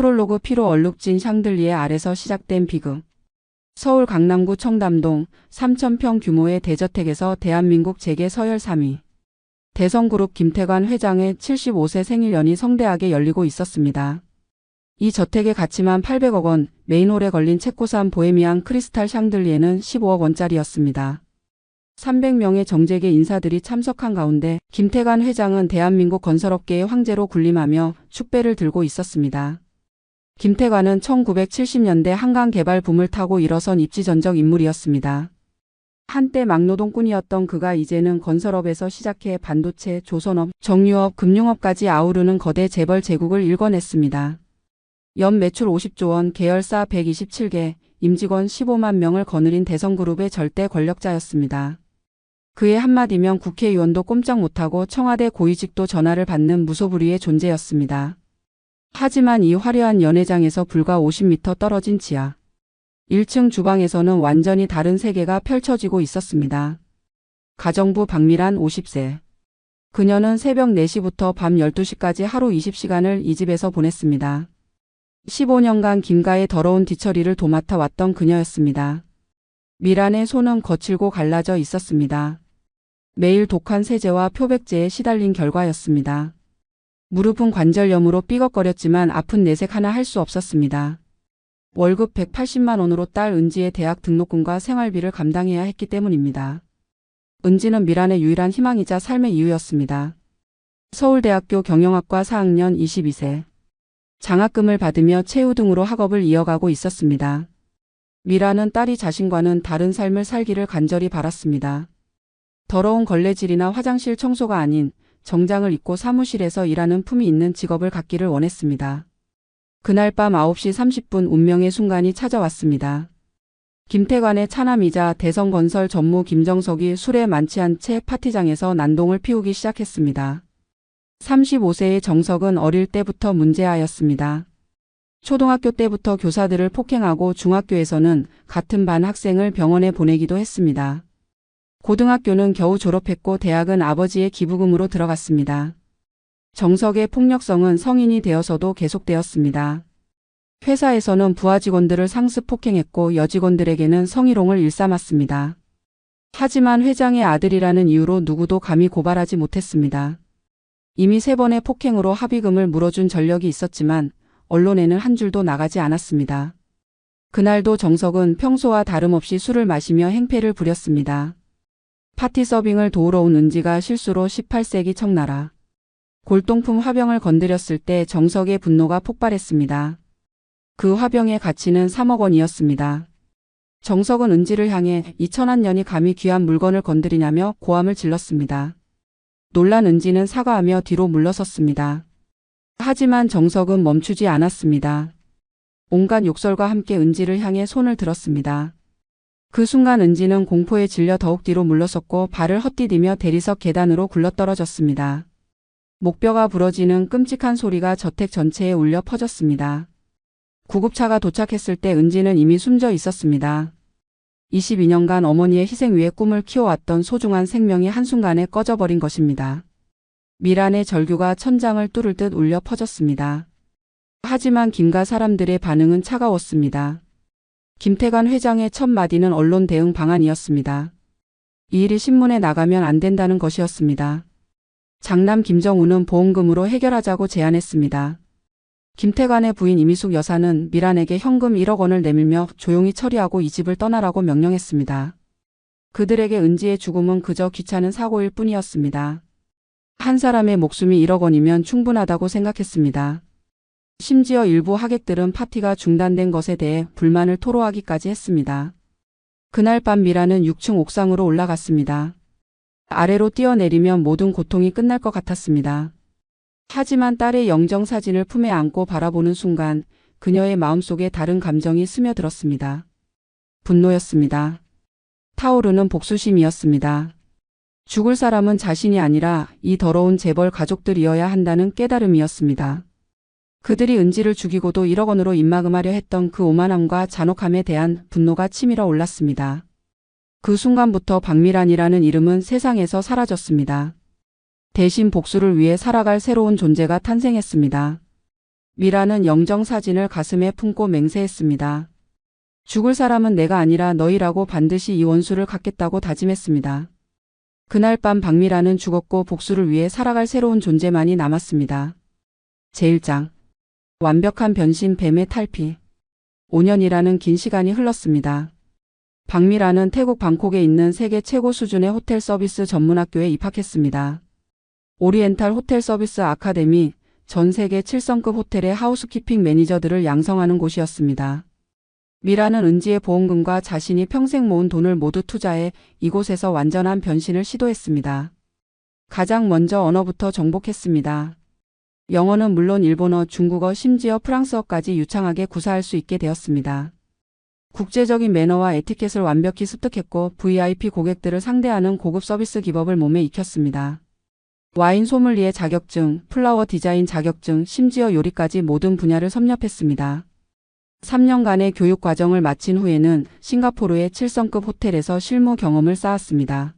프롤로그 피로 얼룩진 샹들리에 아래서 시작된 비극. 서울 강남구 청담동 3,000평 규모의 대저택에서 대한민국 재계 서열 3위. 대성그룹 김태관 회장의 75세 생일연이 성대하게 열리고 있었습니다. 이 저택의 가치만 800억 원, 메인홀에 걸린 체코산 보헤미안 크리스탈 샹들리에는 15억 원짜리였습니다. 300명의 정재계 인사들이 참석한 가운데 김태관 회장은 대한민국 건설업계의 황제로 군림하며 축배를 들고 있었습니다. 김태관은 1970년대 한강 개발 붐을 타고 일어선 입지전적 인물이었습니다. 한때 막노동꾼이었던 그가 이제는 건설업에서 시작해 반도체, 조선업, 정유업, 금융업까지 아우르는 거대 재벌 제국을 일궈냈습니다. 연 매출 50조 원, 계열사 127개, 임직원 15만 명을 거느린 대성그룹의 절대 권력자였습니다. 그의 한마디면 국회의원도 꼼짝 못하고 청와대 고위직도 전화를 받는 무소불위의 존재였습니다. 하지만 이 화려한 연회장에서 불과 50m 떨어진 지하 1층 주방에서는 완전히 다른 세계가 펼쳐지고 있었습니다. 가정부 박미란 50세. 그녀는 새벽 4시부터 밤 12시까지 하루 20시간을 이 집에서 보냈습니다. 15년간 김가의 더러운 뒤처리를 도맡아 왔던 그녀였습니다. 미란의 손은 거칠고 갈라져 있었습니다. 매일 독한 세제와 표백제에 시달린 결과였습니다. 무릎은 관절염으로 삐걱거렸지만 아픈 내색 하나 할 수 없었습니다. 월급 180만 원으로 딸 은지의 대학 등록금과 생활비를 감당해야 했기 때문입니다. 은지는 미란의 유일한 희망이자 삶의 이유였습니다. 서울대학교 경영학과 4학년 22세. 장학금을 받으며 최우 등으로 학업을 이어가고 있었습니다. 미란은 딸이 자신과는 다른 삶을 살기를 간절히 바랐습니다. 더러운 걸레질이나 화장실 청소가 아닌 정장을 입고 사무실에서 일하는 품이 있는 직업을 갖기를 원했습니다. 그날 밤 9시 30분 운명의 순간이 찾아왔습니다. 김태관의 차남이자 대성건설 전무 김정석이 술에 만취한 채 파티장에서 난동을 피우기 시작했습니다. 35세의 정석은 어릴 때부터 문제아였습니다. 초등학교 때부터 교사들을 폭행하고 중학교에서는 같은 반 학생을 병원에 보내기도 했습니다. 고등학교는 겨우 졸업했고 대학은 아버지의 기부금으로 들어갔습니다. 정석의 폭력성은 성인이 되어서도 계속되었습니다. 회사에서는 부하 직원들을 상습 폭행했고 여직원들에게는 성희롱을 일삼았습니다. 하지만 회장의 아들이라는 이유로 누구도 감히 고발하지 못했습니다. 이미 3번의 폭행으로 합의금을 물어준 전력이 있었지만 언론에는 한 줄도 나가지 않았습니다. 그날도 정석은 평소와 다름없이 술을 마시며 행패를 부렸습니다. 파티 서빙을 도우러 온 은지가 실수로 18세기 청나라 골동품 화병을 건드렸을 때 정석의 분노가 폭발했습니다. 그 화병의 가치는 3억 원이었습니다. 정석은 은지를 향해 이 천한 년이 감히 귀한 물건을 건드리냐며 고함을 질렀습니다. 놀란 은지는 사과하며 뒤로 물러섰습니다. 하지만 정석은 멈추지 않았습니다. 온갖 욕설과 함께 은지를 향해 손을 들었습니다. 그 순간 은지는 공포에 질려 더욱 뒤로 물러섰고 발을 헛디디며 대리석 계단으로 굴러떨어졌습니다. 목뼈가 부러지는 끔찍한 소리가 저택 전체에 울려 퍼졌습니다. 구급차가 도착했을 때 은지는 이미 숨져 있었습니다. 22년간 어머니의 희생 위에 꿈을 키워왔던 소중한 생명이 한순간에 꺼져버린 것입니다. 미란의 절규가 천장을 뚫을 듯 울려 퍼졌습니다. 하지만 김가 사람들의 반응은 차가웠습니다. 김태관 회장의 첫 마디는 언론 대응 방안이었습니다. 이 일이 신문에 나가면 안 된다는 것이었습니다. 장남 김정우는 보험금으로 해결하자고 제안했습니다. 김태관의 부인 이미숙 여사는 미란에게 현금 1억 원을 내밀며 조용히 처리하고 이 집을 떠나라고 명령했습니다. 그들에게 은지의 죽음은 그저 귀찮은 사고일 뿐이었습니다. 한 사람의 목숨이 1억 원이면 충분하다고 생각했습니다. 심지어 일부 하객들은 파티가 중단된 것에 대해 불만을 토로하기까지 했습니다. 그날 밤 미란은 6층 옥상으로 올라갔습니다. 아래로 뛰어내리면 모든 고통이 끝날 것 같았습니다. 하지만 딸의 영정사진을 품에 안고 바라보는 순간 그녀의 마음속에 다른 감정이 스며들었습니다. 분노였습니다. 타오르는 복수심이었습니다. 죽을 사람은 자신이 아니라 이 더러운 재벌 가족들이어야 한다는 깨달음이었습니다. 그들이 은지를 죽이고도 1억 원으로 입막음하려 했던 그 오만함과 잔혹함에 대한 분노가 치밀어 올랐습니다. 그 순간부터 박미란이라는 이름은 세상에서 사라졌습니다. 대신 복수를 위해 살아갈 새로운 존재가 탄생했습니다. 미라는 영정사진을 가슴에 품고 맹세했습니다. 죽을 사람은 내가 아니라 너희라고 반드시 이 원수를 갚겠다고 다짐했습니다. 그날 밤 박미라는 죽었고 복수를 위해 살아갈 새로운 존재만이 남았습니다. 제1장 완벽한 변신 뱀의 탈피. 5년이라는 긴 시간이 흘렀습니다. 박미라는 태국 방콕에 있는 세계 최고 수준의 호텔 서비스 전문학교에 입학했습니다. 오리엔탈 호텔 서비스 아카데미, 전 세계 7성급 호텔의 하우스키핑 매니저들을 양성하는 곳이었습니다. 미라는 은지의 보험금과 자신이 평생 모은 돈을 모두 투자해 이곳에서 완전한 변신을 시도했습니다. 가장 먼저 언어부터 정복했습니다. 영어는 물론 일본어, 중국어, 심지어 프랑스어까지 유창하게 구사할 수 있게 되었습니다. 국제적인 매너와 에티켓을 완벽히 습득했고 VIP 고객들을 상대하는 고급 서비스 기법을 몸에 익혔습니다. 와인 소믈리에 자격증, 플라워 디자인 자격증, 심지어 요리까지 모든 분야를 섭렵했습니다. 3년간의 교육 과정을 마친 후에는 싱가포르의 7성급 호텔에서 실무 경험을 쌓았습니다.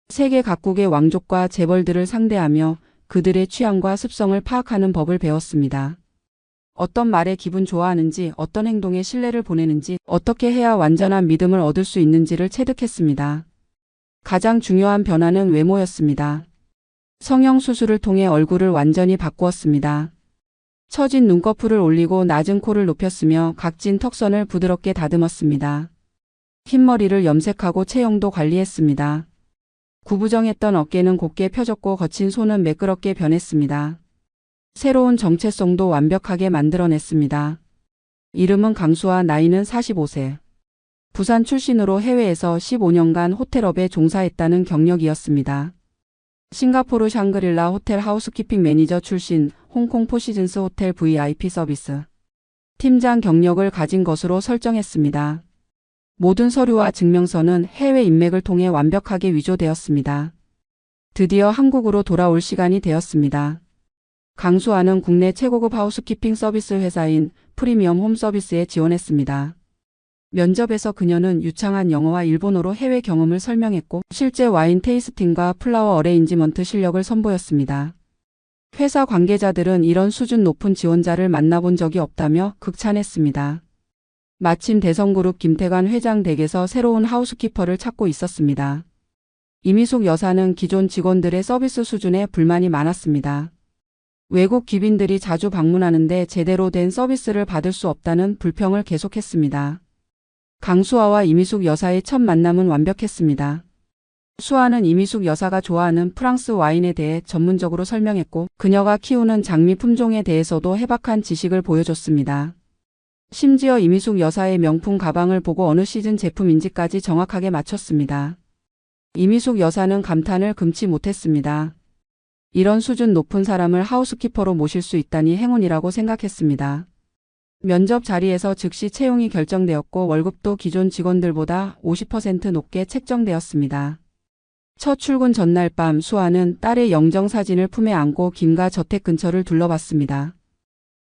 세계 각국의 왕족과 재벌들을 상대하며 그들의 취향과 습성을 파악하는 법을 배웠습니다. 어떤 말에 기분 좋아하는지, 어떤 행동에 신뢰를 보내는지, 어떻게 해야 완전한 믿음을 얻을 수 있는지를 체득했습니다. 가장 중요한 변화는 외모였습니다. 성형수술을 통해 얼굴을 완전히 바꾸었습니다. 처진 눈꺼풀을 올리고 낮은 코를 높였으며 각진 턱선을 부드럽게 다듬었습니다. 흰머리를 염색하고 체형도 관리했습니다. 구부정했던 어깨는 곧게 펴졌고 거친 손은 매끄럽게 변했습니다. 새로운 정체성도 완벽하게 만들어냈습니다. 이름은 강수아, 나이는 45세. 부산 출신으로 해외에서 15년간 호텔업에 종사했다는 경력이었습니다. 싱가포르 샹그릴라 호텔 하우스키핑 매니저 출신, 홍콩 포시즌스 호텔 VIP 서비스 팀장 경력을 가진 것으로 설정했습니다. 모든 서류와 증명서는 해외 인맥을 통해 완벽하게 위조되었습니다. 드디어 한국으로 돌아올 시간이 되었습니다. 강수아는 국내 최고급 하우스키핑 서비스 회사인 프리미엄 홈 서비스에 지원했습니다. 면접에서 그녀는 유창한 영어와 일본어로 해외 경험을 설명했고 실제 와인 테이스팅과 플라워 어레인지먼트 실력을 선보였습니다. 회사 관계자들은 이런 수준 높은 지원자를 만나본 적이 없다며 극찬했습니다. 마침 대성그룹 김태관 회장 댁에서 새로운 하우스키퍼를 찾고 있었습니다. 이미숙 여사는 기존 직원들의 서비스 수준에 불만이 많았습니다. 외국 귀빈들이 자주 방문하는데 제대로 된 서비스를 받을 수 없다는 불평을 계속했습니다. 강수아와 이미숙 여사의 첫 만남은 완벽했습니다. 수아는 이미숙 여사가 좋아하는 프랑스 와인에 대해 전문적으로 설명했고 그녀가 키우는 장미 품종에 대해서도 해박한 지식을 보여줬습니다. 심지어 이미숙 여사의 명품 가방을 보고 어느 시즌 제품인지까지 정확하게 맞췄습니다. 이미숙 여사는 감탄을 금치 못했습니다. 이런 수준 높은 사람을 하우스키퍼로 모실 수 있다니 행운이라고 생각했습니다. 면접 자리에서 즉시 채용이 결정되었고 월급도 기존 직원들보다 50% 높게 책정되었습니다. 첫 출근 전날 밤 수아는 딸의 영정사진을 품에 안고 김가 저택 근처를 둘러봤습니다.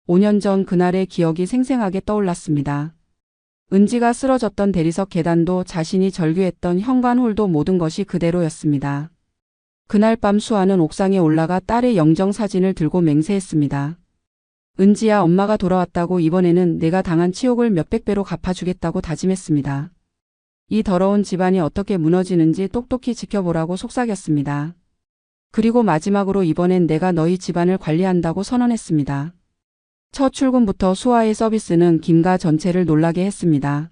5년 전 그날의 기억이 생생하게 떠올랐습니다. 은지가 쓰러졌던 대리석 계단도 자신이 절규했던 현관홀도 모든 것이 그대로였습니다. 그날 밤 수아는 옥상에 올라가 딸의 영정사진을 들고 맹세했습니다. 은지야, 엄마가 돌아왔다고 이번에는 내가 당한 치욕을 몇백 배로 갚아주겠다고 다짐했습니다. 이 더러운 집안이 어떻게 무너지는지 똑똑히 지켜보라고 속삭였습니다. 그리고 마지막으로 이번엔 내가 너희 집안을 관리한다고 선언했습니다. 첫 출근부터 수아의 서비스는 김가 전체를 놀라게 했습니다.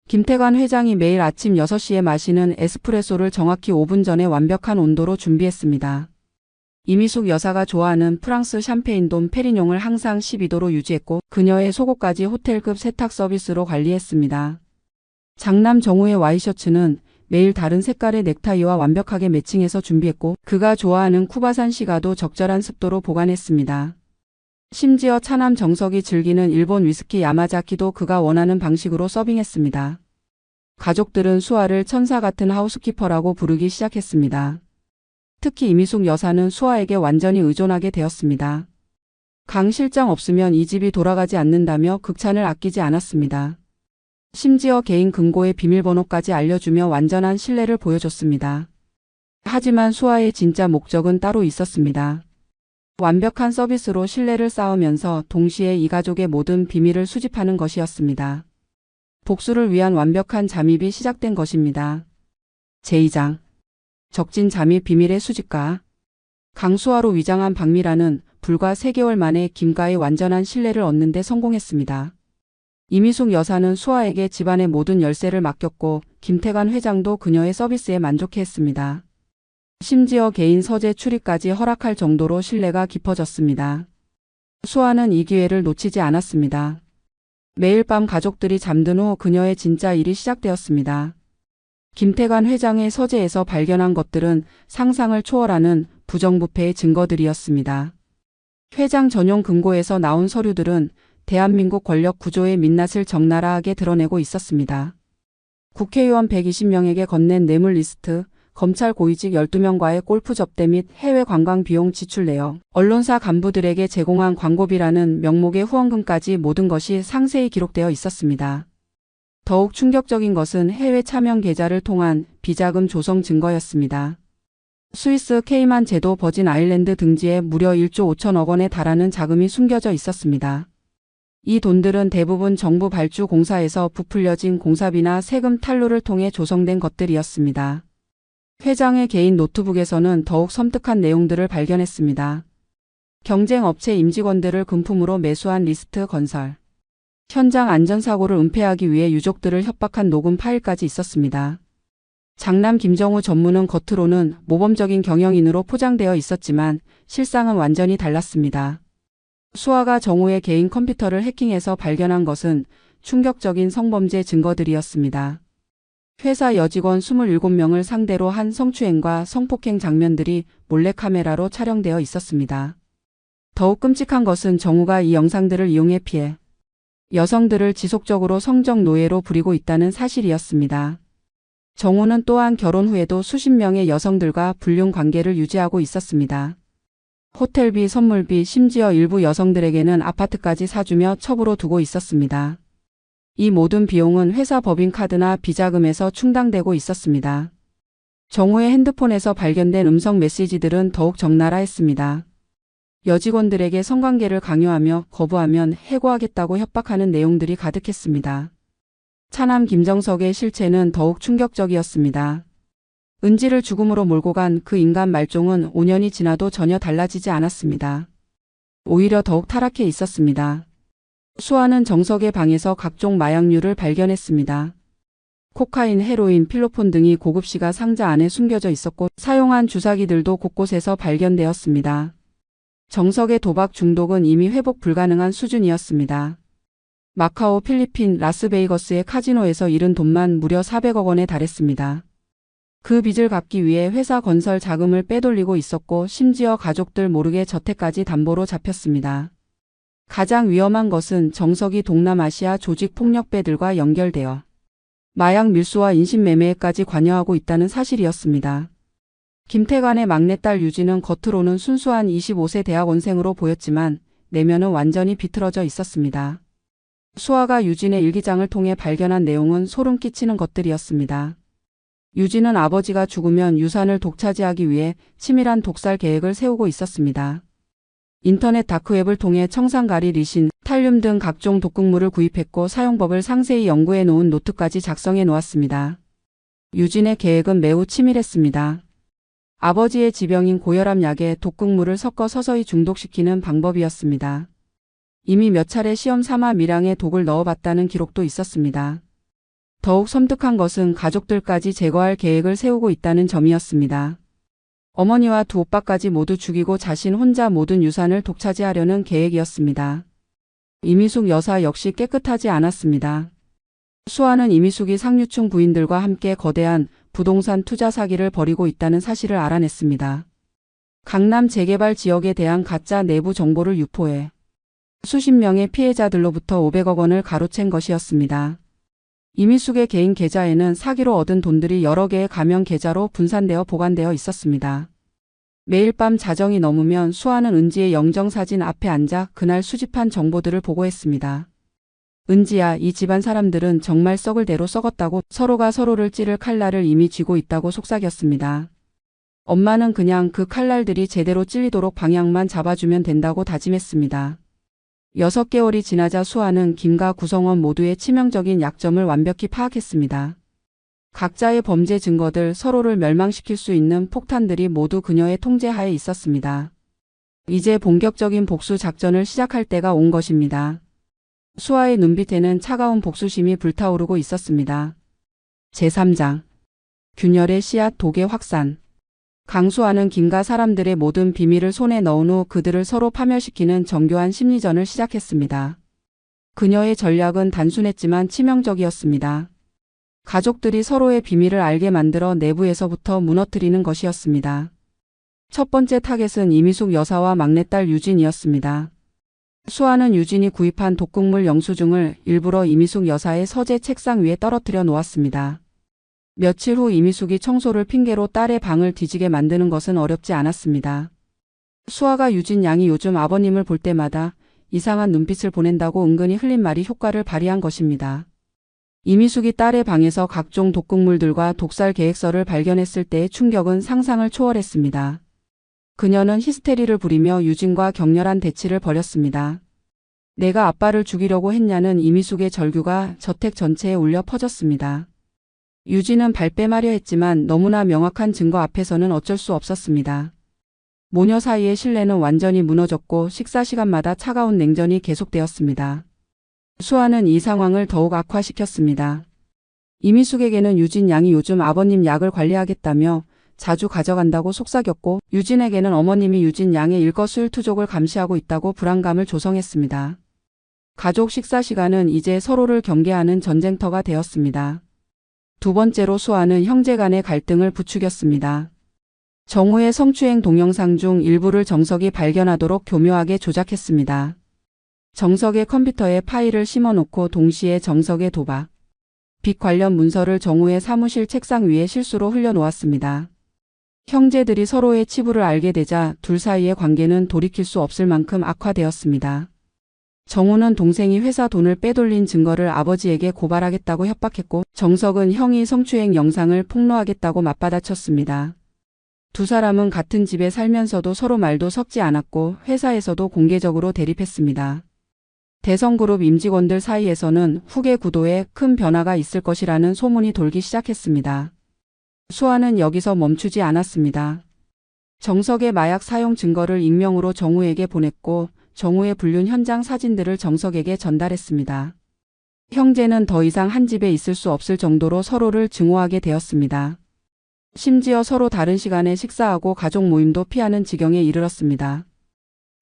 김태관 회장이 매일 아침 6시에 마시는 에스프레소를 정확히 5분 전에 완벽한 온도로 준비했습니다. 이미숙 여사가 좋아하는 프랑스 샴페인 돔 페리뇽을 항상 12도로 유지했고 그녀의 속옷까지 호텔급 세탁 서비스로 관리했습니다. 장남 정우의 와이셔츠는 매일 다른 색깔의 넥타이와 완벽하게 매칭해서 준비했고 그가 좋아하는 쿠바산 시가도 적절한 습도로 보관했습니다. 심지어 차남 정석이 즐기는 일본 위스키 야마자키도 그가 원하는 방식으로 서빙했습니다. 가족들은 수아를 천사 같은 하우스키퍼라고 부르기 시작했습니다. 특히 이미숙 여사는 수아에게 완전히 의존하게 되었습니다. 강 실장 없으면 이 집이 돌아가지 않는다며 극찬을 아끼지 않았습니다. 심지어 개인 금고의 비밀번호까지 알려주며 완전한 신뢰를 보여줬습니다. 하지만 수아의 진짜 목적은 따로 있었습니다. 완벽한 서비스로 신뢰를 쌓으면서 동시에 이 가족의 모든 비밀을 수집하는 것이었습니다. 복수를 위한 완벽한 잠입이 시작된 것입니다. 제2장 적진 잠입 비밀의 수집가. 강수화로 위장한 박미라는 불과 3개월 만에 김가의 완전한 신뢰를 얻는 데 성공했습니다. 이미숙 여사는 수아에게 집안의 모든 열쇠를 맡겼고 김태관 회장도 그녀의 서비스에 만족해했습니다. 심지어 개인 서재 출입까지 허락할 정도로 신뢰가 깊어졌습니다. 수아는 이 기회를 놓치지 않았습니다. 매일 밤 가족들이 잠든 후 그녀의 진짜 일이 시작되었습니다. 김태관 회장의 서재에서 발견한 것들은 상상을 초월하는 부정부패의 증거들이었습니다. 회장 전용 금고에서 나온 서류들은 대한민국 권력 구조의 민낯을 적나라하게 드러내고 있었습니다. 국회의원 120명에게 건넨 뇌물 리스트, 검찰 고위직 12명과의 골프 접대 및 해외 관광 비용 지출 내역, 언론사 간부들에게 제공한 광고비라는 명목의 후원금까지 모든 것이 상세히 기록되어 있었습니다. 더욱 충격적인 것은 해외 차명 계좌를 통한 비자금 조성 증거였습니다. 스위스 케이만 제도 버진 아일랜드 등지에 무려 1조 5천억 원에 달하는 자금이 숨겨져 있었습니다. 이 돈들은 대부분 정부 발주 공사에서 부풀려진 공사비나 세금 탈루를 통해 조성된 것들이었습니다. 회장의 개인 노트북에서는 더욱 섬뜩한 내용들을 발견했습니다. 경쟁업체 임직원들을 금품으로 매수한 리스트 건설. 현장 안전사고를 은폐하기 위해 유족들을 협박한 녹음 파일까지 있었습니다. 장남 김정우 전무는 겉으로는 모범적인 경영인으로 포장되어 있었지만 실상은 완전히 달랐습니다. 수아가 정우의 개인 컴퓨터를 해킹해서 발견한 것은 충격적인 성범죄 증거들이었습니다. 회사 여직원 27명을 상대로 한 성추행과 성폭행 장면들이 몰래카메라로 촬영되어 있었습니다. 더욱 끔찍한 것은 정우가 이 영상들을 이용해 피해 여성들을 지속적으로 성적 노예로 부리고 있다는 사실이었습니다. 정우는 또한 결혼 후에도 수십 명의 여성들과 불륜 관계를 유지하고 있었습니다. 호텔비, 선물비, 심지어 일부 여성들에게는 아파트까지 사주며 첩으로 두고 있었습니다. 이 모든 비용은 회사 법인카드나 비자금에서 충당되고 있었습니다. 정우의 핸드폰에서 발견된 음성 메시지들은 더욱 적나라했습니다. 여직원들에게 성관계를 강요하며 거부하면 해고하겠다고 협박하는 내용들이 가득했습니다. 차남 김정석의 실체는 더욱 충격적이었습니다. 은지를 죽음으로 몰고 간 그 인간 말종은 5년이 지나도 전혀 달라지지 않았습니다. 오히려 더욱 타락해 있었습니다. 수아는 정석의 방에서 각종 마약류를 발견했습니다. 코카인, 헤로인, 필로폰 등이 고급 시가 상자 안에 숨겨져 있었고 사용한 주사기들도 곳곳에서 발견되었습니다. 정석의 도박 중독은 이미 회복 불가능한 수준이었습니다. 마카오, 필리핀, 라스베이거스의 카지노에서 잃은 돈만 무려 400억 원에 달했습니다. 그 빚을 갚기 위해 회사 건설 자금을 빼돌리고 있었고 심지어 가족들 모르게 저택까지 담보로 잡혔습니다. 가장 위험한 것은 정석이 동남아시아 조직폭력배들과 연결되어 마약 밀수와 인신매매에까지 관여하고 있다는 사실이었습니다. 김태관의 막내딸 유진은 겉으로는 순수한 25세 대학원생으로 보였지만 내면은 완전히 비틀어져 있었습니다. 수아가 유진의 일기장을 통해 발견한 내용은 소름 끼치는 것들이었습니다. 유진은 아버지가 죽으면 유산을 독차지하기 위해 치밀한 독살 계획을 세우고 있었습니다. 인터넷 다크웹을 통해 청산가리, 리신, 탈륨 등 각종 독극물을 구입했고 사용법을 상세히 연구해 놓은 노트까지 작성해 놓았습니다. 유진의 계획은 매우 치밀했습니다. 아버지의 지병인 고혈압 약에 독극물을 섞어 서서히 중독시키는 방법이었습니다. 이미 몇 차례 시험 삼아 미량의 독을 넣어봤다는 기록도 있었습니다. 더욱 섬뜩한 것은 가족들까지 제거할 계획을 세우고 있다는 점이었습니다. 어머니와 두 오빠까지 모두 죽이고 자신 혼자 모든 유산을 독차지하려는 계획이었습니다. 이미숙 여사 역시 깨끗하지 않았습니다. 수아는 이미숙이 상류층 부인들과 함께 거대한 부동산 투자 사기를 벌이고 있다는 사실을 알아냈습니다. 강남 재개발 지역에 대한 가짜 내부 정보를 유포해 수십 명의 피해자들로부터 500억 원을 가로챈 것이었습니다. 이미숙의 개인 계좌에는 사기로 얻은 돈들이 여러 개의 가명 계좌로 분산되어 보관되어 있었습니다. 매일 밤 자정이 넘으면 수아는 은지의 영정사진 앞에 앉아 그날 수집한 정보들을 보고했습니다. 은지야, 이 집안 사람들은 정말 썩을 대로 썩었다고 서로가 서로를 찌를 칼날을 이미 쥐고 있다고 속삭였습니다. 엄마는 그냥 그 칼날들이 제대로 찔리도록 방향만 잡아주면 된다고 다짐했습니다. 6개월이 지나자 수아는 김과 구성원 모두의 치명적인 약점을 완벽히 파악했습니다. 각자의 범죄 증거들, 서로를 멸망시킬 수 있는 폭탄들이 모두 그녀의 통제하에 있었습니다. 이제 본격적인 복수 작전을 시작할 때가 온 것입니다. 수아의 눈빛에는 차가운 복수심이 불타오르고 있었습니다. 제3장 균열의 씨앗 독의 확산. 강수아는 김과 사람들의 모든 비밀을 손에 넣은 후 그들을 서로 파멸시키는 정교한 심리전을 시작했습니다. 그녀의 전략은 단순했지만 치명적이었습니다. 가족들이 서로의 비밀을 알게 만들어 내부에서부터 무너뜨리는 것이었습니다. 첫 번째 타겟은 이미숙 여사와 막내딸 유진이었습니다. 수아는 유진이 구입한 독극물 영수증을 일부러 이미숙 여사의 서재 책상 위에 떨어뜨려 놓았습니다. 며칠 후 이미숙이 청소를 핑계로 딸의 방을 뒤지게 만드는 것은 어렵지 않았습니다. 수아가 유진 양이 요즘 아버님을 볼 때마다 이상한 눈빛을 보낸다고 은근히 흘린 말이 효과를 발휘한 것입니다. 이미숙이 딸의 방에서 각종 독극물들과 독살 계획서를 발견했을 때의 충격은 상상을 초월했습니다. 그녀는 히스테리를 부리며 유진과 격렬한 대치를 벌였습니다. 내가 아빠를 죽이려고 했냐는 이미숙의 절규가 저택 전체에 울려 퍼졌습니다. 유진은 발뺌하려 했지만 너무나 명확한 증거 앞에서는 어쩔 수 없었습니다. 모녀 사이의 신뢰는 완전히 무너졌고 식사 시간마다 차가운 냉전이 계속되었습니다. 수아는 이 상황을 더욱 악화시켰습니다. 이미숙에게는 유진 양이 요즘 아버님 약을 관리하겠다며 자주 가져간다고 속삭였고 유진에게는 어머님이 유진 양의 일거수일투족을 감시하고 있다고 불안감을 조성했습니다. 가족 식사 시간은 이제 서로를 경계하는 전쟁터가 되었습니다. 두 번째로 수아는 형제 간의 갈등을 부추겼습니다. 정우의 성추행 동영상 중 일부를 정석이 발견하도록 교묘하게 조작했습니다. 정석의 컴퓨터에 파일을 심어놓고 동시에 정석의 도박, 빚 관련 문서를 정우의 사무실 책상 위에 실수로 흘려놓았습니다. 형제들이 서로의 치부를 알게 되자 둘 사이의 관계는 돌이킬 수 없을 만큼 악화되었습니다. 정우는 동생이 회사 돈을 빼돌린 증거를 아버지에게 고발하겠다고 협박했고 정석은 형이 성추행 영상을 폭로하겠다고 맞받아쳤습니다. 두 사람은 같은 집에 살면서도 서로 말도 섞지 않았고 회사에서도 공개적으로 대립했습니다. 대성그룹 임직원들 사이에서는 후계 구도에 큰 변화가 있을 것이라는 소문이 돌기 시작했습니다. 수아는 여기서 멈추지 않았습니다. 정석의 마약 사용 증거를 익명으로 정우에게 보냈고 정우의 불륜 현장 사진들을 정석에게 전달했습니다. 형제는 더 이상 한 집에 있을 수 없을 정도로 서로를 증오하게 되었습니다. 심지어 서로 다른 시간에 식사하고 가족 모임도 피하는 지경에 이르렀습니다.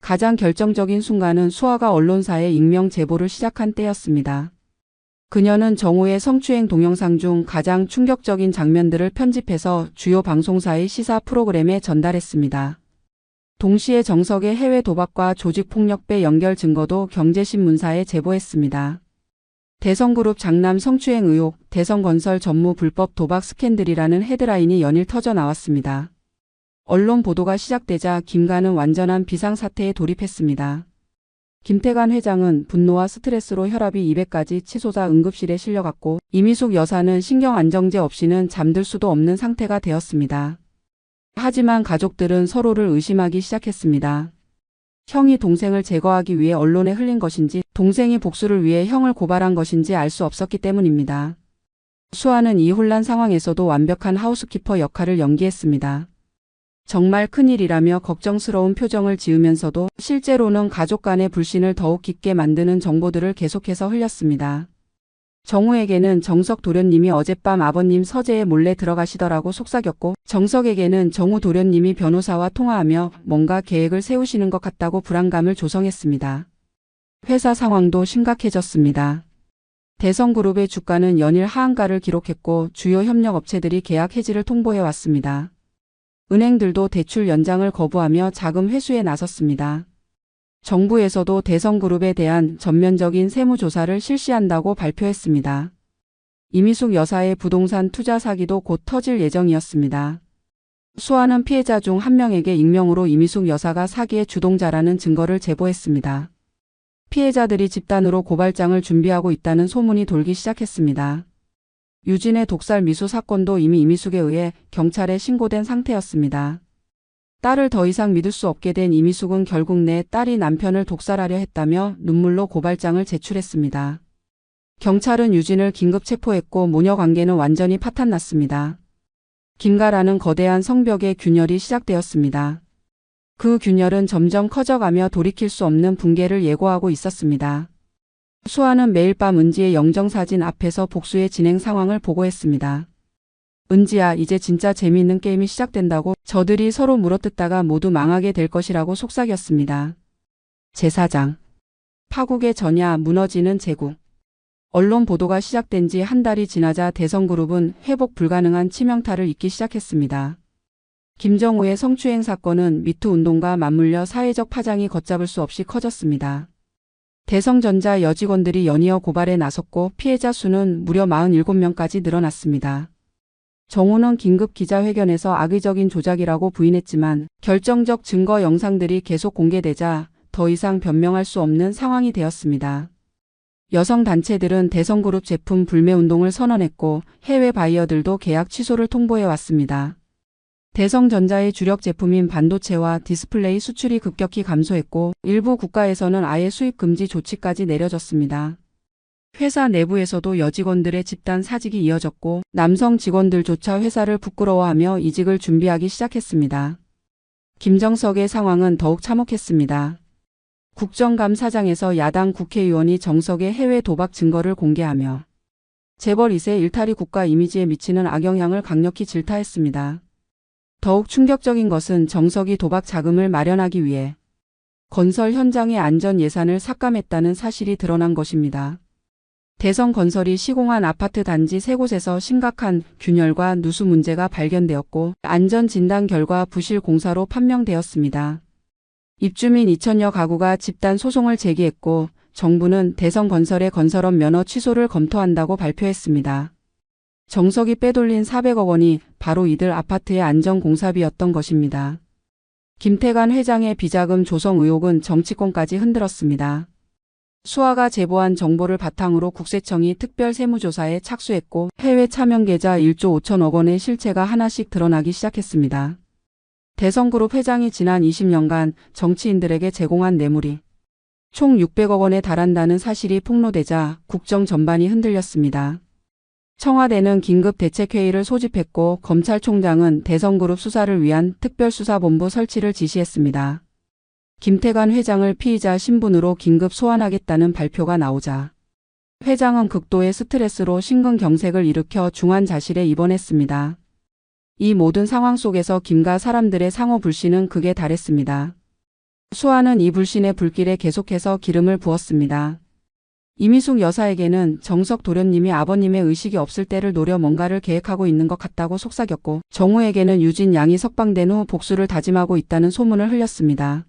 가장 결정적인 순간은 수아가 언론사에 익명 제보를 시작한 때였습니다. 그녀는 정우의 성추행 동영상 중 가장 충격적인 장면들을 편집해서 주요 방송사의 시사 프로그램에 전달했습니다. 동시에 정석의 해외 도박과 조직폭력배 연결 증거도 경제신문사에 제보했습니다. 대성그룹 장남 성추행 의혹, 대성건설 전무 불법 도박 스캔들이라는 헤드라인이 연일 터져 나왔습니다. 언론 보도가 시작되자 김가는 완전한 비상사태에 돌입했습니다. 김태관 회장은 분노와 스트레스로 혈압이 200까지 치솟아 응급실에 실려갔고 이미숙 여사는 신경안정제 없이는 잠들 수도 없는 상태가 되었습니다. 하지만 가족들은 서로를 의심하기 시작했습니다. 형이 동생을 제거하기 위해 언론에 흘린 것인지 동생이 복수를 위해 형을 고발한 것인지 알 수 없었기 때문입니다. 수아는 이 혼란 상황에서도 완벽한 하우스키퍼 역할을 연기했습니다. 정말 큰일이라며 걱정스러운 표정을 지으면서도 실제로는 가족 간의 불신을 더욱 깊게 만드는 정보들을 계속해서 흘렸습니다. 정우에게는 정석 도련님이 어젯밤 아버님 서재에 몰래 들어가시더라고 속삭였고 정석에게는 정우 도련님이 변호사와 통화하며 뭔가 계획을 세우시는 것 같다고 불안감을 조성했습니다. 회사 상황도 심각해졌습니다. 대성그룹의 주가는 연일 하한가를 기록했고 주요 협력업체들이 계약 해지를 통보해왔습니다. 은행들도 대출 연장을 거부하며 자금 회수에 나섰습니다. 정부에서도 대성그룹에 대한 전면적인 세무조사를 실시한다고 발표했습니다. 이미숙 여사의 부동산 투자 사기도 곧 터질 예정이었습니다. 수아는 피해자 중 한 명에게 익명으로 이미숙 여사가 사기의 주동자라는 증거를 제보했습니다. 피해자들이 집단으로 고발장을 준비하고 있다는 소문이 돌기 시작했습니다. 유진의 독살 미수 사건도 이미 이미숙에 의해 경찰에 신고된 상태였습니다. 딸을 더 이상 믿을 수 없게 된 이미숙은 결국 내 딸이 남편을 독살하려 했다며 눈물로 고발장을 제출했습니다. 경찰은 유진을 긴급 체포했고 모녀 관계는 완전히 파탄났습니다. 김가라는 거대한 성벽의 균열이 시작되었습니다. 그 균열은 점점 커져가며 돌이킬 수 없는 붕괴를 예고하고 있었습니다. 수아는 매일 밤 은지의 영정사진 앞에서 복수의 진행 상황을 보고했습니다. 은지야, 이제 진짜 재미있는 게임이 시작된다고. 저들이 서로 물어뜯다가 모두 망하게 될 것이라고 속삭였습니다. 제4장. 파국의 전야, 무너지는 제국. 언론 보도가 시작된 지 한 달이 지나자 대성그룹은 회복 불가능한 치명타를 입기 시작했습니다. 김정우의 성추행 사건은 미투 운동과 맞물려 사회적 파장이 걷잡을 수 없이 커졌습니다. 대성전자 여직원들이 연이어 고발에 나섰고 피해자 수는 무려 47명까지 늘어났습니다. 정우는 긴급 기자회견에서 악의적인 조작이라고 부인했지만 결정적 증거 영상들이 계속 공개되자 더 이상 변명할 수 없는 상황이 되었습니다. 여성 단체들은 대성그룹 제품 불매 운동을 선언했고 해외 바이어들도 계약 취소를 통보해왔습니다. 대성전자의 주력 제품인 반도체와 디스플레이 수출이 급격히 감소했고 일부 국가에서는 아예 수입 금지 조치까지 내려졌습니다. 회사 내부에서도 여직원들의 집단 사직이 이어졌고 남성 직원들조차 회사를 부끄러워하며 이직을 준비하기 시작했습니다. 김정석의 상황은 더욱 참혹했습니다. 국정감사장에서 야당 국회의원이 정석의 해외 도박 증거를 공개하며 재벌 2세 일탈이 국가 이미지에 미치는 악영향을 강력히 질타했습니다. 더욱 충격적인 것은 정석이 도박 자금을 마련하기 위해 건설 현장의 안전 예산을 삭감했다는 사실이 드러난 것입니다. 대성건설이 시공한 아파트 단지 3곳에서 심각한 균열과 누수 문제가 발견되었고 안전진단 결과 부실 공사로 판명되었습니다. 입주민 2,000여 가구가 집단 소송을 제기했고 정부는 대성건설의 건설업 면허 취소를 검토한다고 발표했습니다. 정석이 빼돌린 400억 원이 바로 이들 아파트의 안전공사비였던 것입니다. 김태관 회장의 비자금 조성 의혹은 정치권까지 흔들었습니다. 수아가 제보한 정보를 바탕으로 국세청이 특별 세무조사에 착수했고 해외 차명 계좌 1조 5천억 원의 실체가 하나씩 드러나기 시작했습니다. 대성그룹 회장이 지난 20년간 정치인들에게 제공한 뇌물이 총 600억 원에 달한다는 사실이 폭로되자 국정 전반이 흔들렸습니다. 청와대는 긴급 대책회의를 소집했고 검찰총장은 대성그룹 수사를 위한 특별수사본부 설치를 지시했습니다. 김태관 회장을 피의자 신분으로 긴급 소환하겠다는 발표가 나오자 회장은 극도의 스트레스로 심근경색을 일으켜 중환자실에 입원했습니다. 이 모든 상황 속에서 김가 사람들의 상호 불신은 극에 달했습니다. 수아는 이 불신의 불길에 계속해서 기름을 부었습니다. 이미숙 여사에게는 정석 도련님이 아버님의 의식이 없을 때를 노려 뭔가를 계획하고 있는 것 같다고 속삭였고 정우에게는 유진 양이 석방된 후 복수를 다짐하고 있다는 소문을 흘렸습니다.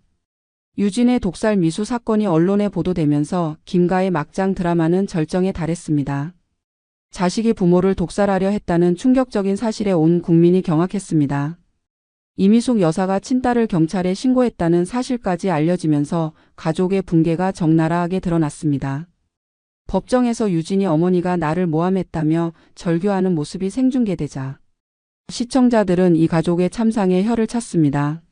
유진의 독살 미수 사건이 언론에 보도되면서 김가의 막장 드라마는 절정에 달했습니다. 자식이 부모를 독살하려 했다는 충격적인 사실에 온 국민이 경악했습니다. 이미숙 여사가 친딸을 경찰에 신고했다는 사실까지 알려지면서 가족의 붕괴가 적나라하게 드러났습니다. 법정에서 유진이 어머니가 나를 모함했다며 절규하는 모습이 생중계되자 시청자들은 이 가족의 참상에 혀를 찼습니다.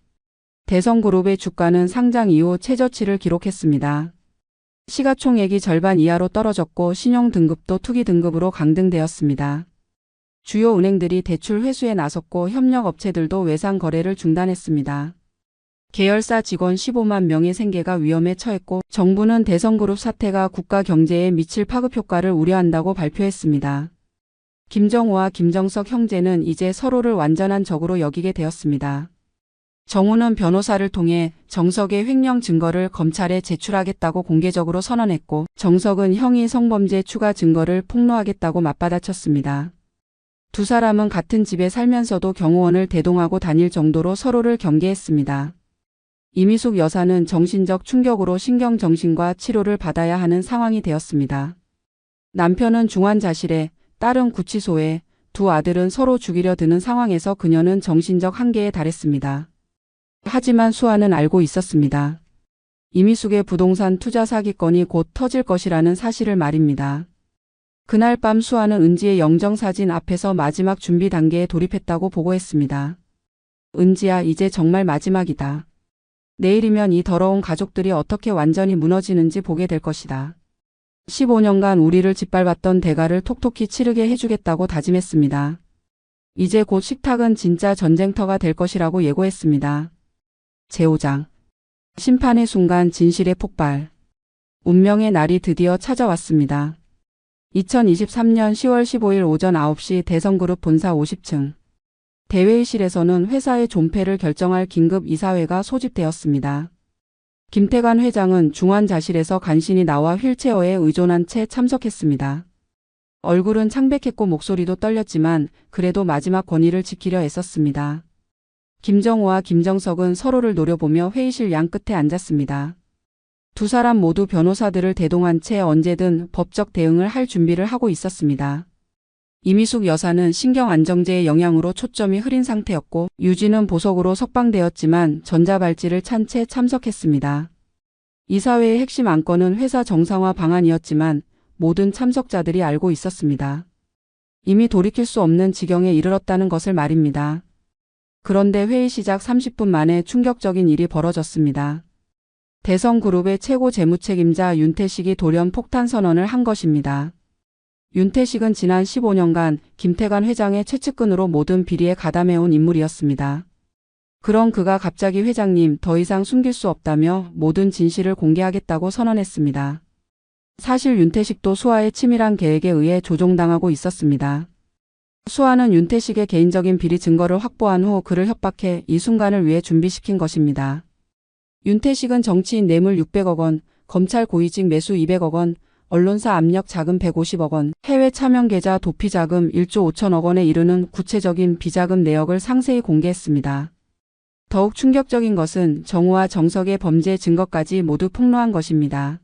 대성그룹의 주가는 상장 이후 최저치를 기록했습니다. 시가총액이 절반 이하로 떨어졌고 신용등급도 투기등급으로 강등되었습니다. 주요 은행들이 대출 회수에 나섰고 협력업체들도 외상 거래를 중단했습니다. 계열사 직원 15만 명의 생계가 위험에 처했고 정부는 대성그룹 사태가 국가 경제에 미칠 파급 효과를 우려한다고 발표했습니다. 김정우와 김정석 형제는 이제 서로를 완전한 적으로 여기게 되었습니다. 정우는 변호사를 통해 정석의 횡령 증거를 검찰에 제출하겠다고 공개적으로 선언했고 정석은 형이 성범죄 추가 증거를 폭로하겠다고 맞받아쳤습니다. 두 사람은 같은 집에 살면서도 경호원을 대동하고 다닐 정도로 서로를 경계했습니다. 이미숙 여사는 정신적 충격으로 신경정신과 치료를 받아야 하는 상황이 되었습니다. 남편은 중환자실에, 딸은 구치소에, 두 아들은 서로 죽이려 드는 상황에서 그녀는 정신적 한계에 달했습니다. 하지만 수아는 알고 있었습니다. 이미숙의 부동산 투자 사기건이 곧 터질 것이라는 사실을 말입니다. 그날 밤 수아는 은지의 영정사진 앞에서 마지막 준비 단계에 돌입했다고 보고했습니다. 은지야, 이제 정말 마지막이다. 내일이면 이 더러운 가족들이 어떻게 완전히 무너지는지 보게 될 것이다. 15년간 우리를 짓밟았던 대가를 톡톡히 치르게 해주겠다고 다짐했습니다. 이제 곧 식탁은 진짜 전쟁터가 될 것이라고 예고했습니다. 제5장. 심판의 순간, 진실의 폭발. 운명의 날이 드디어 찾아왔습니다. 2023년 10월 15일 오전 9시 대성그룹 본사 50층. 대회의실에서는 회사의 존폐를 결정할 긴급 이사회가 소집되었습니다. 김태관 회장은 중환자실에서 간신히 나와 휠체어에 의존한 채 참석했습니다. 얼굴은 창백했고 목소리도 떨렸지만 그래도 마지막 권위를 지키려 애썼습니다. 김정우와 김정석은 서로를 노려보며 회의실 양끝에 앉았습니다. 두 사람 모두 변호사들을 대동한 채 언제든 법적 대응을 할 준비를 하고 있었습니다. 이미숙 여사는 신경안정제의 영향으로 초점이 흐린 상태였고 유진은 보석으로 석방되었지만 전자발찌를 찬 채 참석했습니다. 이사회의 핵심 안건은 회사 정상화 방안이었지만 모든 참석자들이 알고 있었습니다. 이미 돌이킬 수 없는 지경에 이르렀다는 것을 말입니다. 그런데 회의 시작 30분 만에 충격적인 일이 벌어졌습니다. 대성그룹의 최고 재무책임자 윤태식이 돌연 폭탄 선언을 한 것입니다. 윤태식은 지난 15년간 김태관 회장의 최측근으로 모든 비리에 가담해온 인물이었습니다. 그런 그가 갑자기 회장님, 더 이상 숨길 수 없다며 모든 진실을 공개하겠다고 선언했습니다. 사실 윤태식도 수아의 치밀한 계획에 의해 조종당하고 있었습니다. 수아는 윤태식의 개인적인 비리 증거를 확보한 후 그를 협박해 이 순간을 위해 준비시킨 것입니다. 윤태식은 정치인 뇌물 600억 원, 검찰 고위직 매수 200억 원, 언론사 압력 자금 150억 원, 해외 차명 계좌 도피 자금 1조 5천억 원에 이르는 구체적인 비자금 내역을 상세히 공개했습니다. 더욱 충격적인 것은 정우와 정석의 범죄 증거까지 모두 폭로한 것입니다.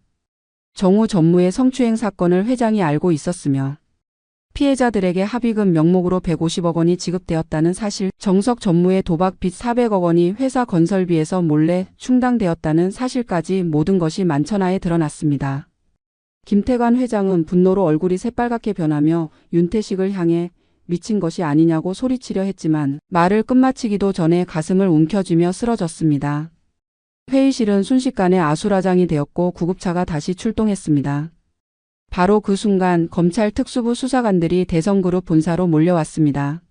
정우 전무의 성추행 사건을 회장이 알고 있었으며 피해자들에게 합의금 명목으로 150억 원이 지급되었다는 사실, 정석 전무의 도박 빚 400억 원이 회사 건설비에서 몰래 충당되었다는 사실까지 모든 것이 만천하에 드러났습니다. 김태관 회장은 분노로 얼굴이 새빨갛게 변하며 윤태식을 향해 미친 것이 아니냐고 소리치려 했지만 말을 끝마치기도 전에 가슴을 움켜쥐며 쓰러졌습니다. 회의실은 순식간에 아수라장이 되었고 구급차가 다시 출동했습니다. 바로 그 순간 검찰 특수부 수사관들이 대성그룹 본사로 몰려왔습니다.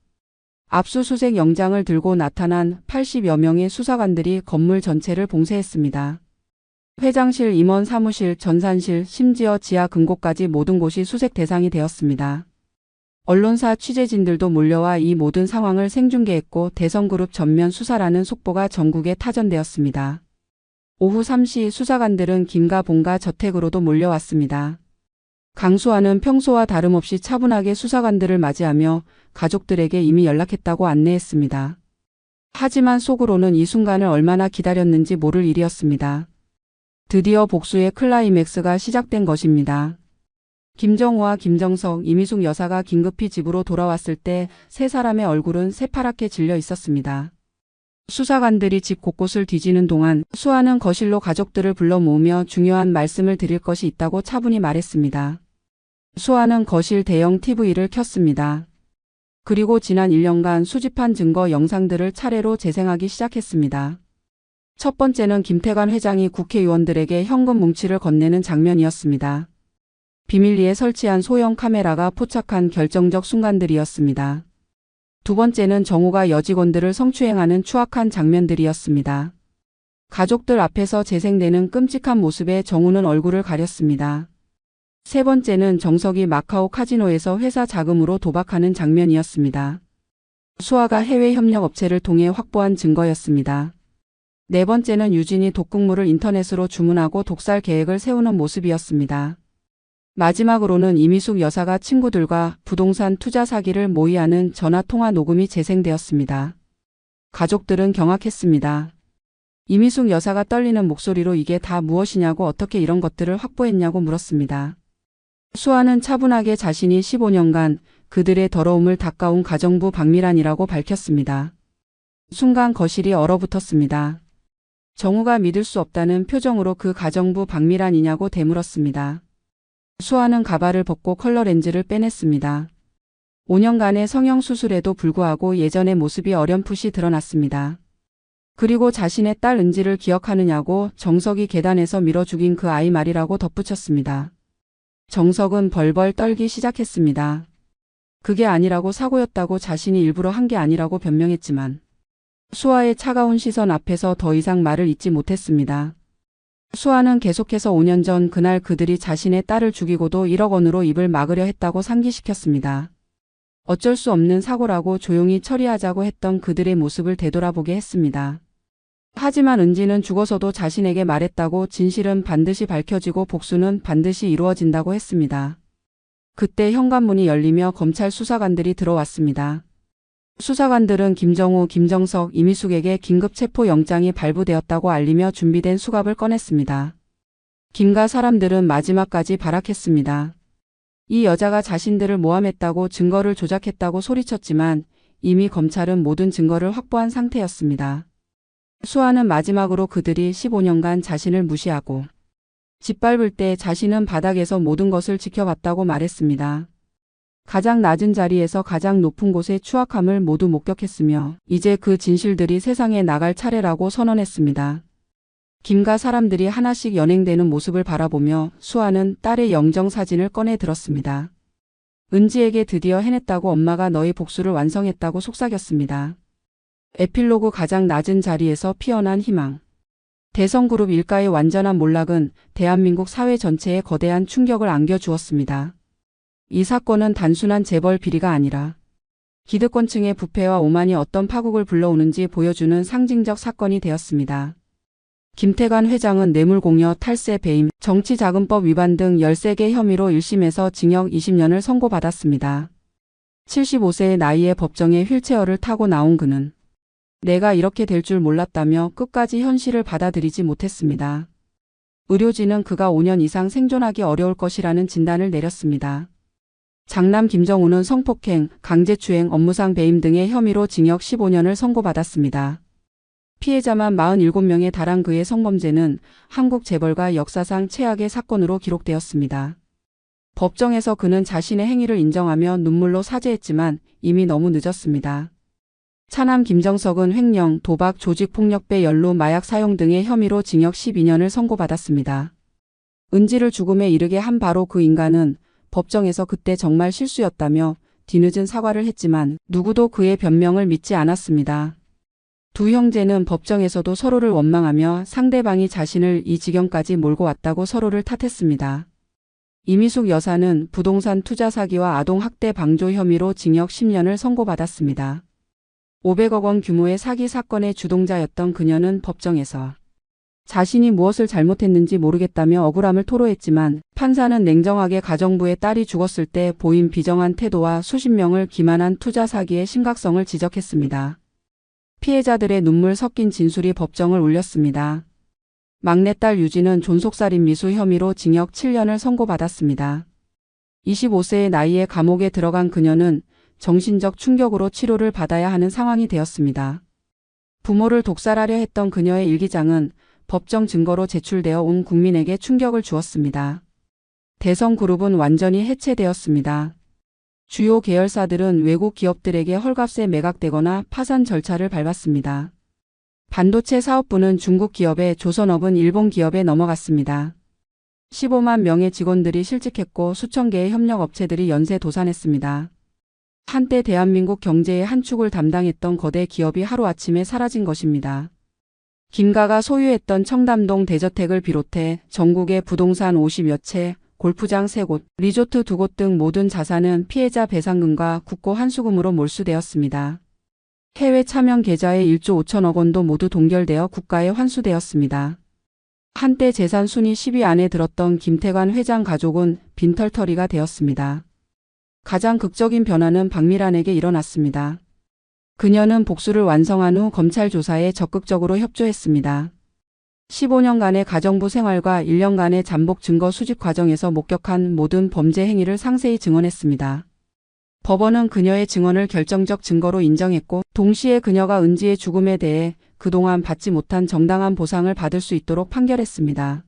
압수수색 영장을 들고 나타난 80여 명의 수사관들이 건물 전체를 봉쇄했습니다. 회장실, 임원 사무실, 전산실, 심지어 지하 금고까지 모든 곳이 수색 대상이 되었습니다. 언론사 취재진들도 몰려와 이 모든 상황을 생중계했고 대성그룹 전면 수사라는 속보가 전국에 타전되었습니다. 오후 3시 수사관들은 김과 봉가 저택으로도 몰려왔습니다. 강수아는 평소와 다름없이 차분하게 수사관들을 맞이하며 가족들에게 이미 연락했다고 안내했습니다. 하지만 속으로는 이 순간을 얼마나 기다렸는지 모를 일이었습니다. 드디어 복수의 클라이맥스가 시작된 것입니다. 김정우와 김정석, 이미숙 여사가 긴급히 집으로 돌아왔을 때 세 사람의 얼굴은 새파랗게 질려 있었습니다. 수사관들이 집 곳곳을 뒤지는 동안 수아는 거실로 가족들을 불러 모으며 중요한 말씀을 드릴 것이 있다고 차분히 말했습니다. 수아는 거실 대형 TV를 켰습니다. 그리고 지난 1년간 수집한 증거 영상들을 차례로 재생하기 시작했습니다. 첫 번째는 김태관 회장이 국회의원들에게 현금 뭉치를 건네는 장면이었습니다. 비밀리에 설치한 소형 카메라가 포착한 결정적 순간들이었습니다. 두 번째는 정우가 여직원들을 성추행하는 추악한 장면들이었습니다. 가족들 앞에서 재생되는 끔찍한 모습에 정우는 얼굴을 가렸습니다. 세 번째는 정석이 마카오 카지노에서 회사 자금으로 도박하는 장면이었습니다. 수아가 해외 협력 업체를 통해 확보한 증거였습니다. 네 번째는 유진이 독극물을 인터넷으로 주문하고 독살 계획을 세우는 모습이었습니다. 마지막으로는 이미숙 여사가 친구들과 부동산 투자 사기를 모의하는 전화통화 녹음이 재생되었습니다. 가족들은 경악했습니다. 이미숙 여사가 떨리는 목소리로 이게 다 무엇이냐고, 어떻게 이런 것들을 확보했냐고 물었습니다. 수아는 차분하게 자신이 15년간 그들의 더러움을 닦아온 가정부 박미란이라고 밝혔습니다. 순간 거실이 얼어붙었습니다. 정우가 믿을 수 없다는 표정으로 그 가정부 박미란이냐고 되물었습니다. 수아는 가발을 벗고 컬러 렌즈를 빼냈습니다. 5년간의 성형수술에도 불구하고 예전의 모습이 어렴풋이 드러났습니다. 그리고 자신의 딸 은지를 기억하느냐고 정석이 계단에서 밀어 죽인 그 아이 말이라고 덧붙였습니다. 정석은 벌벌 떨기 시작했습니다. 그게 아니라고 사고였다고 자신이 일부러 한 게 아니라고 변명했지만 수아의 차가운 시선 앞에서 더 이상 말을 잇지 못했습니다. 수아는 계속해서 5년 전 그날 그들이 자신의 딸을 죽이고도 1억 원으로 입을 막으려 했다고 상기시켰습니다. 어쩔 수 없는 사고라고 조용히 처리하자고 했던 그들의 모습을 되돌아보게 했습니다. 하지만 은지는 죽어서도 자신에게 말했다고 진실은 반드시 밝혀지고 복수는 반드시 이루어진다고 했습니다. 그때 현관문이 열리며 검찰 수사관들이 들어왔습니다. 수사관들은 김정우, 김정석, 이미숙에게 긴급 체포 영장이 발부되었다고 알리며 준비된 수갑을 꺼냈습니다. 김가 사람들은 마지막까지 발악했습니다. 이 여자가 자신들을 모함했다고 증거를 조작했다고 소리쳤지만 이미 검찰은 모든 증거를 확보한 상태였습니다. 수아는 마지막으로 그들이 15년간 자신을 무시하고 짓밟을 때 자신은 바닥에서 모든 것을 지켜봤다고 말했습니다. 가장 낮은 자리에서 가장 높은 곳의 추악함을 모두 목격했으며 이제 그 진실들이 세상에 나갈 차례라고 선언했습니다. 김가 사람들이 하나씩 연행되는 모습을 바라보며 수아는 딸의 영정사진을 꺼내 들었습니다. 은지에게 드디어 해냈다고 엄마가 너의 복수를 완성했다고 속삭였습니다. 에필로그 가장 낮은 자리에서 피어난 희망. 대성그룹 일가의 완전한 몰락은 대한민국 사회 전체에 거대한 충격을 안겨주었습니다. 이 사건은 단순한 재벌 비리가 아니라 기득권층의 부패와 오만이 어떤 파국을 불러오는지 보여주는 상징적 사건이 되었습니다. 김태관 회장은 뇌물공여, 탈세, 배임, 정치자금법 위반 등 13개 혐의로 1심에서 징역 20년을 선고받았습니다. 75세의 나이에 법정에 휠체어를 타고 나온 그는 내가 이렇게 될 줄 몰랐다며 끝까지 현실을 받아들이지 못했습니다. 의료진은 그가 5년 이상 생존하기 어려울 것이라는 진단을 내렸습니다. 장남 김정우는 성폭행, 강제추행, 업무상 배임 등의 혐의로 징역 15년을 선고받았습니다. 피해자만 47명에 달한 그의 성범죄는 한국 재벌가 역사상 최악의 사건으로 기록되었습니다. 법정에서 그는 자신의 행위를 인정하며 눈물로 사죄했지만 이미 너무 늦었습니다. 차남 김정석은 횡령, 도박, 조직폭력배 연루, 마약 사용 등의 혐의로 징역 12년을 선고받았습니다. 은지를 죽음에 이르게 한 바로 그 인간은 법정에서 그때 정말 실수였다며 뒤늦은 사과를 했지만 누구도 그의 변명을 믿지 않았습니다. 두 형제는 법정에서도 서로를 원망하며 상대방이 자신을 이 지경까지 몰고 왔다고 서로를 탓했습니다. 이미숙 여사는 부동산 투자 사기와 아동학대 방조 혐의로 징역 10년을 선고받았습니다. 500억 원 규모의 사기 사건의 주동자였던 그녀는 법정에서 자신이 무엇을 잘못했는지 모르겠다며 억울함을 토로했지만 판사는 냉정하게 가정부의 딸이 죽었을 때 보인 비정한 태도와 수십 명을 기만한 투자 사기의 심각성을 지적했습니다. 피해자들의 눈물 섞인 진술이 법정을 울렸습니다. 막내딸 유진은 존속살인 미수 혐의로 징역 7년을 선고받았습니다. 25세의 나이에 감옥에 들어간 그녀는 정신적 충격으로 치료를 받아야 하는 상황이 되었습니다. 부모를 독살하려 했던 그녀의 일기장은 법정 증거로 제출되어 온 국민에게 충격을 주었습니다. 대성그룹은 완전히 해체되었습니다. 주요 계열사들은 외국 기업들에게 헐값에 매각되거나 파산 절차를 밟았습니다. 반도체 사업부는 중국 기업에, 조선업은 일본 기업에 넘어갔습니다. 15만 명의 직원들이 실직했고 수천 개의 협력업체들이 연쇄 도산했습니다. 한때 대한민국 경제의 한 축을 담당했던 거대 기업이 하루아침에 사라진 것입니다. 김가가 소유했던 청담동 대저택을 비롯해 전국의 부동산 50여 채, 골프장 3곳, 리조트 2곳 등 모든 자산은 피해자 배상금과 국고 환수금으로 몰수되었습니다. 해외 차명 계좌의 1조 5천억 원도 모두 동결되어 국가에 환수되었습니다. 한때 재산 순위 10위 안에 들었던 김태관 회장 가족은 빈털터리가 되었습니다. 가장 극적인 변화는 박미란에게 일어났습니다. 그녀는 복수를 완성한 후 검찰 조사에 적극적으로 협조했습니다. 15년간의 가정부 생활과 1년간의 잠복 증거 수집 과정에서 목격한 모든 범죄 행위를 상세히 증언했습니다. 법원은 그녀의 증언을 결정적 증거로 인정했고 동시에 그녀가 은지의 죽음에 대해 그동안 받지 못한 정당한 보상을 받을 수 있도록 판결했습니다.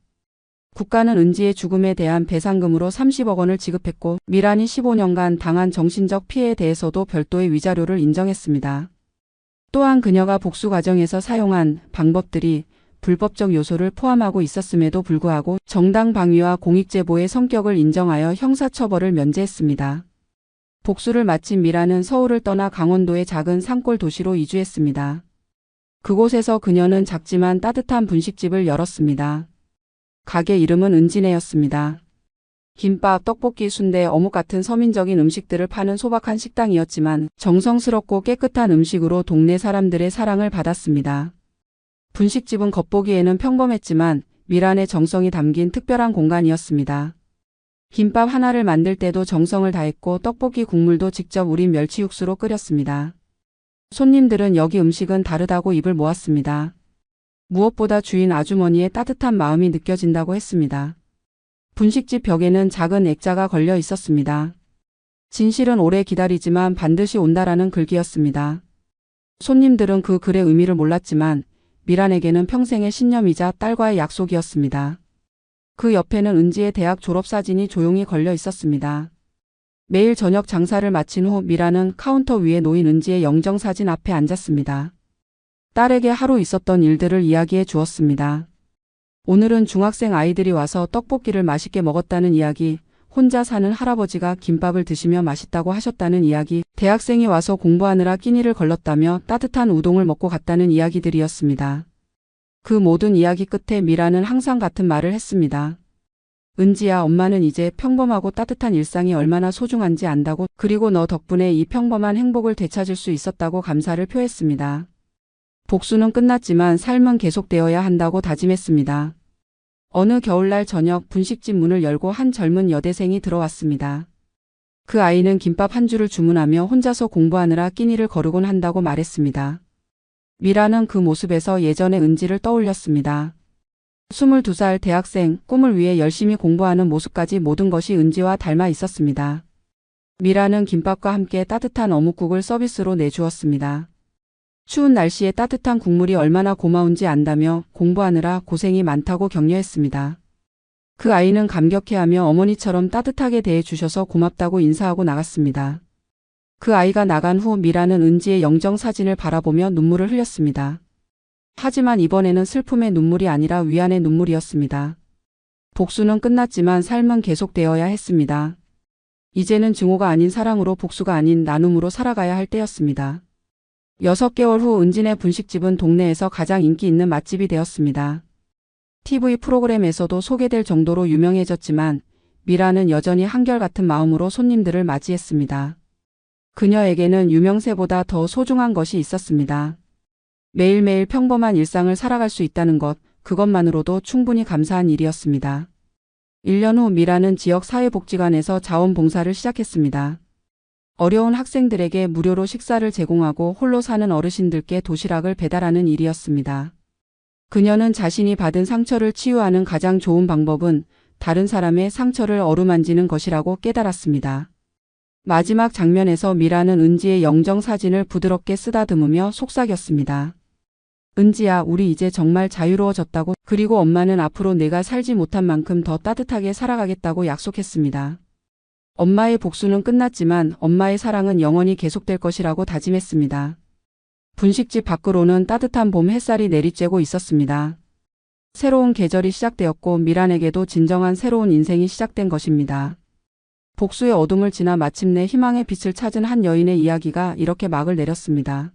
국가는 은지의 죽음에 대한 배상금으로 30억 원을 지급했고 미란이 15년간 당한 정신적 피해에 대해서도 별도의 위자료를 인정했습니다. 또한 그녀가 복수 과정에서 사용한 방법들이 불법적 요소를 포함하고 있었음에도 불구하고 정당 방위와 공익제보의 성격을 인정하여 형사처벌을 면제했습니다. 복수를 마친 미란은 서울을 떠나 강원도의 작은 산골 도시로 이주했습니다. 그곳에서 그녀는 작지만 따뜻한 분식집을 열었습니다. 가게 이름은 은진애였습니다. 김밥, 떡볶이, 순대, 어묵 같은 서민적인 음식들을 파는 소박한 식당이었지만 정성스럽고 깨끗한 음식으로 동네 사람들의 사랑을 받았습니다. 분식집은 겉보기에는 평범했지만 미란의 정성이 담긴 특별한 공간이었습니다. 김밥 하나를 만들 때도 정성을 다했고 떡볶이 국물도 직접 우린 멸치 육수로 끓였습니다. 손님들은 여기 음식은 다르다고 입을 모았습니다. 무엇보다 주인 아주머니의 따뜻한 마음이 느껴진다고 했습니다. 분식집 벽에는 작은 액자가 걸려 있었습니다. 진실은 오래 기다리지만 반드시 온다라는 글귀였습니다. 손님들은 그 글의 의미를 몰랐지만 미란에게는 평생의 신념이자 딸과의 약속이었습니다. 그 옆에는 은지의 대학 졸업사진이 조용히 걸려 있었습니다. 매일 저녁 장사를 마친 후 미란은 카운터 위에 놓인 은지의 영정사진 앞에 앉았습니다. 딸에게 하루 있었던 일들을 이야기해 주었습니다. 오늘은 중학생 아이들이 와서 떡볶이를 맛있게 먹었다는 이야기, 혼자 사는 할아버지가 김밥을 드시며 맛있다고 하셨다는 이야기, 대학생이 와서 공부하느라 끼니를 걸렀다며 따뜻한 우동을 먹고 갔다는 이야기들이었습니다. 그 모든 이야기 끝에 미란은 항상 같은 말을 했습니다. 은지야, 엄마는 이제 평범하고 따뜻한 일상이 얼마나 소중한지 안다고, 그리고 너 덕분에 이 평범한 행복을 되찾을 수 있었다고 감사를 표했습니다. 복수는 끝났지만 삶은 계속되어야 한다고 다짐했습니다. 어느 겨울날 저녁 분식집 문을 열고 한 젊은 여대생이 들어왔습니다. 그 아이는 김밥 한 줄을 주문하며 혼자서 공부하느라 끼니를 거르곤 한다고 말했습니다. 미라는 그 모습에서 예전의 은지를 떠올렸습니다. 22살 대학생, 꿈을 위해 열심히 공부하는 모습까지 모든 것이 은지와 닮아 있었습니다. 미라는 김밥과 함께 따뜻한 어묵국을 서비스로 내주었습니다. 추운 날씨에 따뜻한 국물이 얼마나 고마운지 안다며 공부하느라 고생이 많다고 격려했습니다. 그 아이는 감격해하며 어머니처럼 따뜻하게 대해주셔서 고맙다고 인사하고 나갔습니다. 그 아이가 나간 후 미라는 은지의 영정사진을 바라보며 눈물을 흘렸습니다. 하지만 이번에는 슬픔의 눈물이 아니라 위안의 눈물이었습니다. 복수는 끝났지만 삶은 계속되어야 했습니다. 이제는 증오가 아닌 사랑으로, 복수가 아닌 나눔으로 살아가야 할 때였습니다. 6개월 후 은진의 분식집은 동네에서 가장 인기 있는 맛집이 되었습니다. TV 프로그램에서도 소개될 정도로 유명해졌지만 미라는 여전히 한결같은 마음으로 손님들을 맞이했습니다. 그녀에게는 유명세보다 더 소중한 것이 있었습니다. 매일매일 평범한 일상을 살아갈 수 있다는 것, 그것만으로도 충분히 감사한 일이었습니다. 1년 후 미라는 지역 사회복지관에서 자원봉사를 시작했습니다. 어려운 학생들에게 무료로 식사를 제공하고 홀로 사는 어르신들께 도시락을 배달하는 일이었습니다. 그녀는 자신이 받은 상처를 치유하는 가장 좋은 방법은 다른 사람의 상처를 어루만지는 것이라고 깨달았습니다. 마지막 장면에서 미라는 은지의 영정사진을 부드럽게 쓰다듬으며 속삭였습니다. 은지야, 우리 이제 정말 자유로워졌다고, 그리고 엄마는 앞으로 내가 살지 못한 만큼 더 따뜻하게 살아가겠다고 약속했습니다. 엄마의 복수는 끝났지만 엄마의 사랑은 영원히 계속될 것이라고 다짐했습니다. 분식집 밖으로는 따뜻한 봄 햇살이 내리쬐고 있었습니다. 새로운 계절이 시작되었고 미란에게도 진정한 새로운 인생이 시작된 것입니다. 복수의 어둠을 지나 마침내 희망의 빛을 찾은 한 여인의 이야기가 이렇게 막을 내렸습니다.